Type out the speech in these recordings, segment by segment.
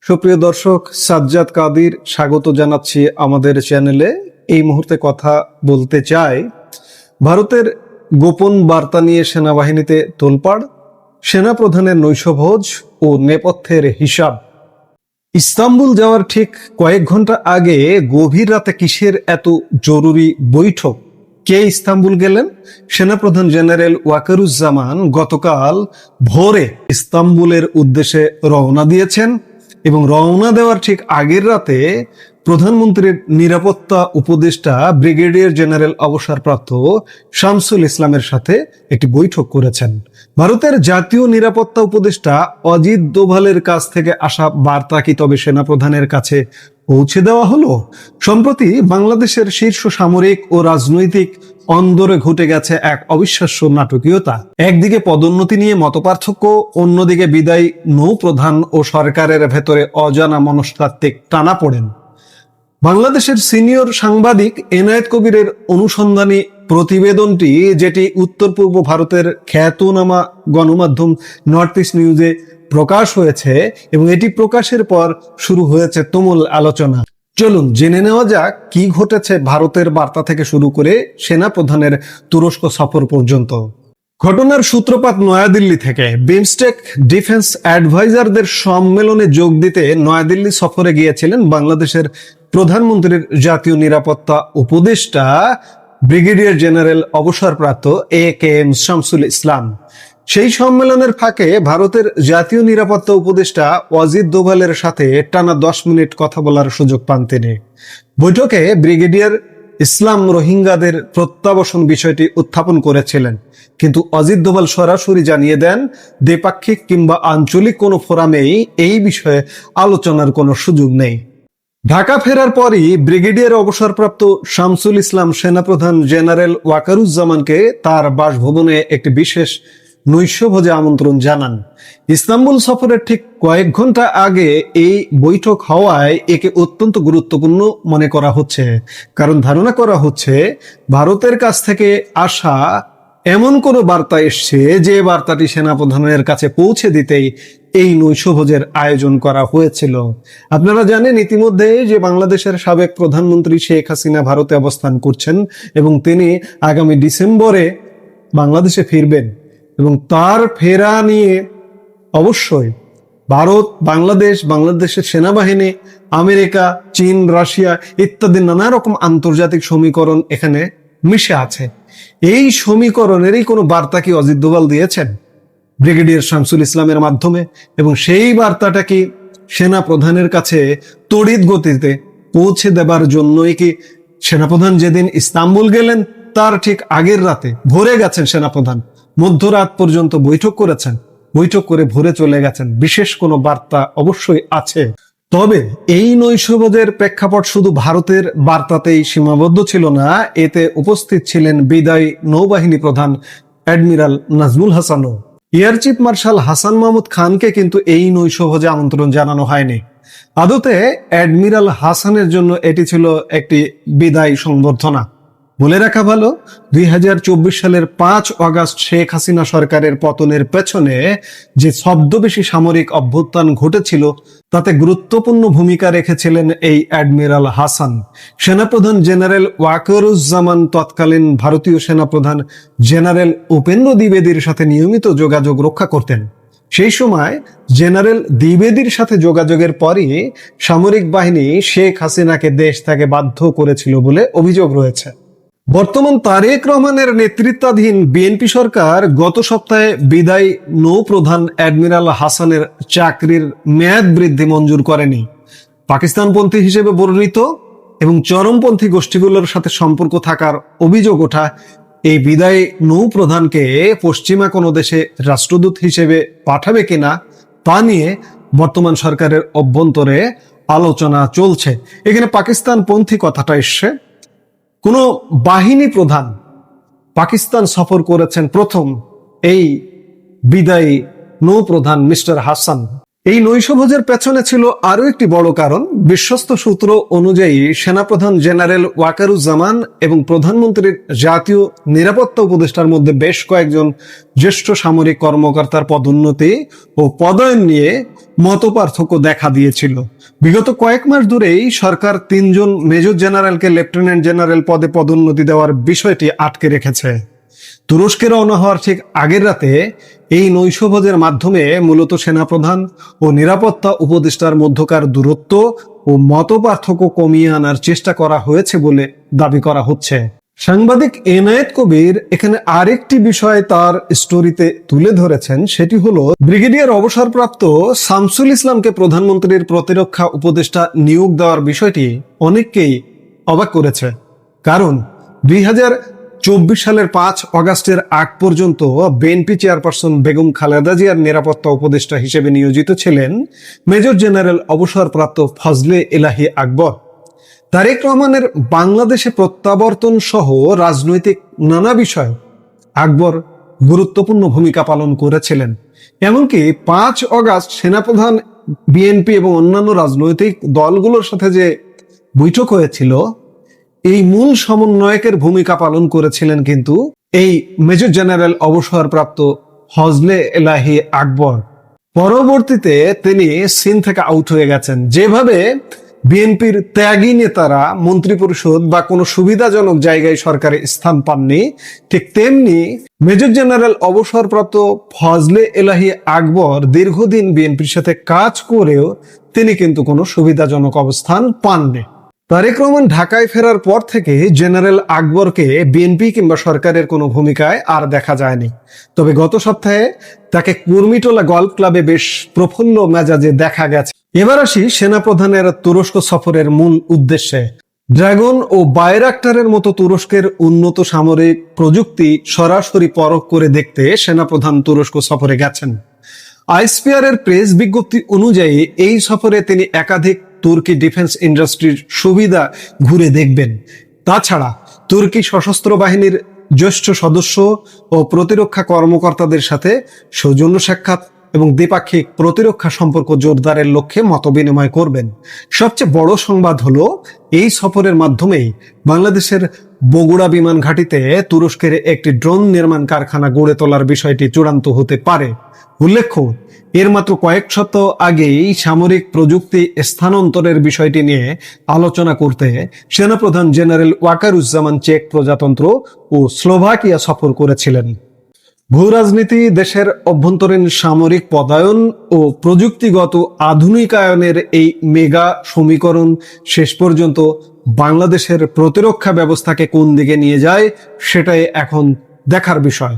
সুপ্রিয় দর্শক, সাজ্জাদ কাদির স্বাগত জানাচ্ছি আমাদের চ্যানেলে। এই মুহূর্তে কথা বলতে চাই ভারতের গোপন বার্তা নিয়ে সেনাবাহিনীতে তোলপাড়, সেনাপ্রধানের নৈশভোজ ও নেপথ্যের হিসাব। ইস্তাম্বুল যাওয়ার ঠিক কয়েক ঘন্টা আগে গভীর রাতে কিসের এত জরুরি বৈঠক? কে ইস্তাম্বুল গেলেন? সেনাপ্রধান জেনারেল ওয়াকারুজ্জামান গতকাল ভোরে ইস্তাম্বুলের উদ্দেশ্যে রওনা দিয়েছেন এবং রওনা দেওয়ার ঠিক আগের রাতে প্রধানমন্ত্রীর নিরাপত্তা উপদেষ্টা ব্রিগেডিয়ার জেনারেল অবসরপ্রাপ্ত শামসুল ইসলামের সাথে একটি বৈঠক করেছেন। ভারতের জাতীয় নিরাপত্তা উপদেষ্টা অজিত দোভালের কাছ থেকে আসা বার্তা কি তবে সেনাপ্রধানের কাছে পৌঁছে দেওয়া হলো? সম্প্রতি বাংলাদেশের শীর্ষ সামরিক ও রাজনৈতিক অন্দরে ঘটে গেছে এক অবিশ্বাস্য নাটকীয়তা। একদিকে পদোন্নতি নিয়ে মতপার্থক্য, অন্যদিকে বিদায়ী নৌপ্রধান ও সরকারের ভেতরে অজানা মনস্তাত্ত্বিক টানাপোড়েন। বাংলাদেশের সিনিয়র সাংবাদিক এনায়েত কবিরের অনুসন্ধানী প্রতিবেদনটি, যেটি উত্তর পূর্ব ভারতের খ্যাতনামা গণমাধ্যম নর্থ ইস্ট নিউজে প্রকাশ হয়েছে এবং এটি প্রকাশের পর শুরু হয়েছে তুমুল আলোচনা। চলুন জেনে নেওয়া যাক কি ঘটেছে ভারতের বার্তা থেকে শুরু করে সেনাপ্রধানের তুরস্ক সফর পর্যন্ত। ঘটনার সূত্রপাত নয়াদিল্লি থেকে। বিমস্টেক ডিফেন্স অ্যাডভাইজারদের সম্মেলনে যোগ দিতে নয়াদিল্লি সফরে গিয়েছিলেন বাংলাদেশের প্রধানমন্ত্রীর জাতীয় নিরাপত্তা উপদেষ্টা ব্রিগেডিয়ার জেনারেল অবসরপ্রাপ্ত AKM শামসুল ইসলাম। সেই সম্মেলনের ফাঁকে ভারতের জাতীয় নিরাপত্তা উপদেষ্টা অজিত দোভালের সাথে টানা 10 মিনিট কথা বলার সুযোগ পান তিনি। বৈঠকে ব্রিগেডিয়ার ইসলাম রোহিঙ্গাদের প্রত্যাবাসন বিষয়টি উত্থাপন করেছিলেন, কিন্তু অজিত দোভাল সরাসরি জানিয়ে দেন দ্বিপাক্ষিক কিংবা আঞ্চলিক কোনো ফোরামেই এই বিষয়ে আলোচনার কোনো সুযোগ নেই। ঢাকা ফেরার পরই ব্রিগেডিয়ার অবসরপ্রাপ্ত শামসুল ইসলাম সেনাপ্রধান জেনারেল ওয়াকারুজ্জামানকে তার বাসভবনে একটি বিশেষ নৈশভোজে আমন্ত্রণ জানান। ইস্তাম্বুল সফরের ঠিক কয়েক ঘন্টা আগে এই বৈঠক হওয়ায় একে অত্যন্ত গুরুত্বপূর্ণ মনে করা হচ্ছে, কারণ ধারণা করা হচ্ছে ভারতের কাছ থেকে আসা এমন কোনো বার্তা এসছে যে বার্তাটি সেনাপ্রধানের কাছে পৌঁছে দিতেই এই নৈশভোজের আয়োজন করা হয়েছিল। আপনারা জানেন ইতিমধ্যে যে বাংলাদেশের সাবেক প্রধানমন্ত্রী শেখ হাসিনা ভারতে অবস্থান করছেন এবং তিনি আগামী ডিসেম্বরে বাংলাদেশে ফিরবেন এবং তার ফেরা নিয়ে অবশ্যই ভারত, বাংলাদেশের সেনাবাহিনী, আমেরিকা, চীন, রাশিয়া ইত্যাদি নানা রকম আন্তর্জাতিক সমীকরণ এখানে মিশে আছে। এই সমীকরণেরই কোনো বার্তা কি অজিত দোভাল দিয়েছেন ব্রিগেডিয়ার শামসুল ইসলামের মাধ্যমে? এবং সেই বার্তাটা কি সেনা প্রধানের কাছে তড়িৎ গতিতে পৌঁছে দেবার জন্যই কি সেনাপ্রধান যেদিন ইস্তাম্বুল গেলেন তার ঠিক আগের রাতে ভোরে গেছেন সেনাপ্রধান, মধ্যরাত পর্যন্ত বৈঠক করেছেন, বৈঠক করে ভোরে চলে গেছেন? বিশেষ কোনো বার্তা অবশ্যই আছে। তবে এই নৈশভোজের প্রেক্ষাপট শুধু ভারতের বার্তাতেই সীমাবদ্ধ ছিল না, এতে উপস্থিত ছিলেন বিদায়ী নৌবাহিনী প্রধান অ্যাডমিরাল নাজমুল হাসানও। Air chief marshal Hasan Mahmud খানকে কিন্তু এই নৈশভোজে আমন্ত্রণ জানানো হয়নি। আদতে অ্যাডমিরাল হাসানের জন্য এটি ছিল একটি বিদায়ী সংবর্ধনা। বলে রাখা ভালো, 2024 সালের 5 আগস্ট শেখ হাসিনা সরকারের পতনের পেছনে যে ছদ্মবেশী সামরিক অভ্যুত্থান ঘটেছিল তাতে গুরুত্বপূর্ণ ভূমিকা রেখেছিলেন এই অ্যাডমিরাল হাসান। সেনাপ্রধান জেনারেল ওয়াকারুজ্জামান তৎকালীন ভারতীয় সেনাপ্রধান জেনারেল উপেন্দ্র দ্বিবেদীর সাথে নিয়মিত যোগাযোগ রক্ষা করতেন। সেই সময় জেনারেল দ্বিবেদীর সাথে যোগাযোগের পরই সামরিক বাহিনী শেখ হাসিনাকে দেশ থেকে বাধ্য করেছিল বলে অভিযোগ রয়েছে। বর্তমান তারেক রহমানের নেতৃত্বাধীন বিএনপি সরকার গত সপ্তাহে বিদায়ী নৌপ্রধান অ্যাডমিরাল হাসানের চাকরির মেয়াদ বৃদ্ধি মঞ্জুর করেনি। পাকিস্তানপন্থী হিসেবে বর্ণিত এবং চরমপন্থী গোষ্ঠীগুলোর সাথে সম্পর্ক থাকার অভিযোগ ওঠা এই বিদায়ী নৌপ্রধানকে পশ্চিমা কোনো দেশে রাষ্ট্রদূত হিসেবে পাঠাবে কিনা তা নিয়ে বর্তমান সরকারের অভ্যন্তরে আলোচনা চলছে। এখানে পাকিস্তানপন্থী কথাটা এসছে। কোন বাহিনী প্রধান পাকিস্তান সফর করেছেন প্রথম এই বিদায়ী নৌপ্রধান মিস্টার হাসান। এই নৈশভোজের পেছনে ছিল আরো একটি বড় কারণ। বিশ্বস্ত সূত্র অনুযায়ী সেনাপ্রধান জেনারেল ওয়াকারুজ্জামান এবং প্রধানমন্ত্রীর জাতীয় নিরাপত্তা উপদেষ্টার মধ্যে বেশ কয়েকজন জ্যেষ্ঠ সামরিক কর্মকর্তার পদোন্নতি ও পদায়ন নিয়ে মতপার্থক্য দেখা দিয়েছিল। বিগত কয়েক মাস ধরেই সরকার 3 জন মেজর জেনারেলকে লেফটেন্যান্ট জেনারেল পদে পদোন্নতি দেওয়ার বিষয়টি আটকে রেখেছে। তুরস্কে রওনা হওয়ার ঠিক আগের রাতে এই নৈশভোজের মাধ্যমে মূলত সেনাপ্রধান ও নিরাপত্তা উপদেষ্টার মধ্যকার দূরত্ব ও মতপার্থক্য কমিয়ে আনার চেষ্টা করা হয়েছে বলে দাবি করা হচ্ছে। সাংবাদিক এনায়েত কবির এখানে আরেকটি বিষয় তার স্টোরিতে তুলে ধরেছেন, সেটি হলো ব্রিগেডিয়ার অবসরপ্রাপ্ত শামসুল ইসলামকে প্রধানমন্ত্রীর প্রতিরক্ষা উপদেষ্টা নিয়োগ দেওয়ার বিষয়টি অনেককেই অবাক করেছে। কারণ 2024 সালের 5 অগাস্টের আগ পর্যন্ত বিএনপি চেয়ারপারসন বেগম খালেদা জিয়ার নিরাপত্তা উপদেষ্টা হিসেবে নিয়োজিত ছিলেন মেজর জেনারেল অবসরপ্রাপ্ত ফজলে এলাহি আকবর। তারেক রহমানের বাংলাদেশে প্রত্যাবর্তন সহ রাজনৈতিক নানা বিষয়ে আকবর গুরুত্বপূর্ণ ভূমিকা পালন করেছিলেন। এমনকি 5 অগাস্ট সেনাপ্রধান, বিএনপি এবং অন্যান্য রাজনৈতিক দলগুলোর সাথে যে বৈঠক হয়েছিল, এই মূল সমন্বয়কের ভূমিকা পালন করেছিলেন কিন্তু এই মেজর জেনারেল অবসরপ্রাপ্ত ফজলে এলাহি আকবর। পরবর্তীতে তিনি সিন থেকে আউট হয়ে গেছেন। যেভাবে বিএনপির ত্যাগী নেতারা মন্ত্রিপরিষদ বা কোনো সুবিধাজনক জায়গায় সরকারে স্থান পাননি, ঠিক তেমনি মেজর জেনারেল অবসরপ্রাপ্ত ফজলে এলাহি আকবর দীর্ঘদিন বিএনপির সাথে কাজ করেও তিনি কিন্তু কোনো সুবিধাজনক অবস্থান পাননি। তারেক রহমান ঢাকায় ফেরার পর থেকে জেনারেল আকবরকে বিএনপি কিংবা সরকারের কোনো ভূমিকায় আর দেখা যায়নি। তবে গত সপ্তাহে তাকে কুর্মিটোলা গল্ফ ক্লাবে বেশ প্রফুল্ল মেজাজে দেখা গেছে। এবার আসি সেনাপ্রধানের তুরস্ক সফরের মূল উদ্দেশ্যে। ড্রাগন ও বাইরাক্টারের মতো তুরস্কের উন্নত সামরিক প্রযুক্তি সরাসরি পরখ করে দেখতে সেনাপ্রধান তুরস্ক সফরে গেছেন। আইএসপিআর-এর প্রেস বিজ্ঞপ্তি অনুযায়ী এই সফরে তিনি একাধিক তুর্কি ডিফেন্স ইন্ডাস্ট্রির সুবিধা ঘুরে দেখবেন। তাছাড়া তুর্কি সশস্ত্র বাহিনীর জ্যেষ্ঠ সদস্য ও প্রতিরক্ষা কর্মকর্তাদের সাথে সৌজন্য সাক্ষাৎ এবং দ্বিপাক্ষিক প্রতিরক্ষা সম্পর্ক জোরদারের লক্ষ্যে মতবিনিময় করবেন। সবচেয়ে বড় সংবাদ হলো এই সফরের মাধ্যমেই বাংলাদেশের বগুড়া বিমান ঘাঁটিতে তুরস্কের একটি ড্রোন নির্মাণ কারখানা গড়ে তোলার বিষয়টি চূড়ান্ত হতে পারে। উল্লেখ্য, এর মাত্র কয়েক সপ্তাহ আগেই সামরিক প্রযুক্তি স্থানান্তরের বিষয়টি নিয়ে আলোচনা করতে সেনাপ্রধান জেনারেল ওয়াকারুজ্জামান চেক প্রজাতন্ত্র ও স্লোভাকিয়া সফর করেছিলেন। ভূ রাজনীতি, দেশের অভ্যন্তরীণ সামরিক পদায়ন ও প্রযুক্তিগত আধুনিকায়নের এই মেগা সমীকরণ শেষ পর্যন্ত বাংলাদেশের প্রতিরক্ষা ব্যবস্থাকে কোন দিকে নিয়ে যায় সেটাই এখন দেখার বিষয়।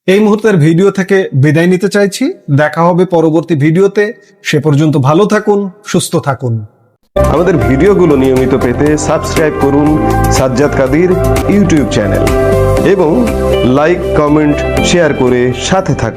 এই মুহূর্তের ভিডিও থেকে বিদায় নিতে চাইছি। দেখা হবে পরবর্তী ভিডিওতে। সে পর্যন্ত ভালো থাকুন, সুস্থ থাকুন। আমাদের ভিডিওগুলো নিয়মিত পেতে সাবস্ক্রাইব করুন সাজ্জাদ কাদির ইউটিউব চ্যানেল এবং লাইক, কমেন্ট, শেয়ার করে সাথে থাকুন।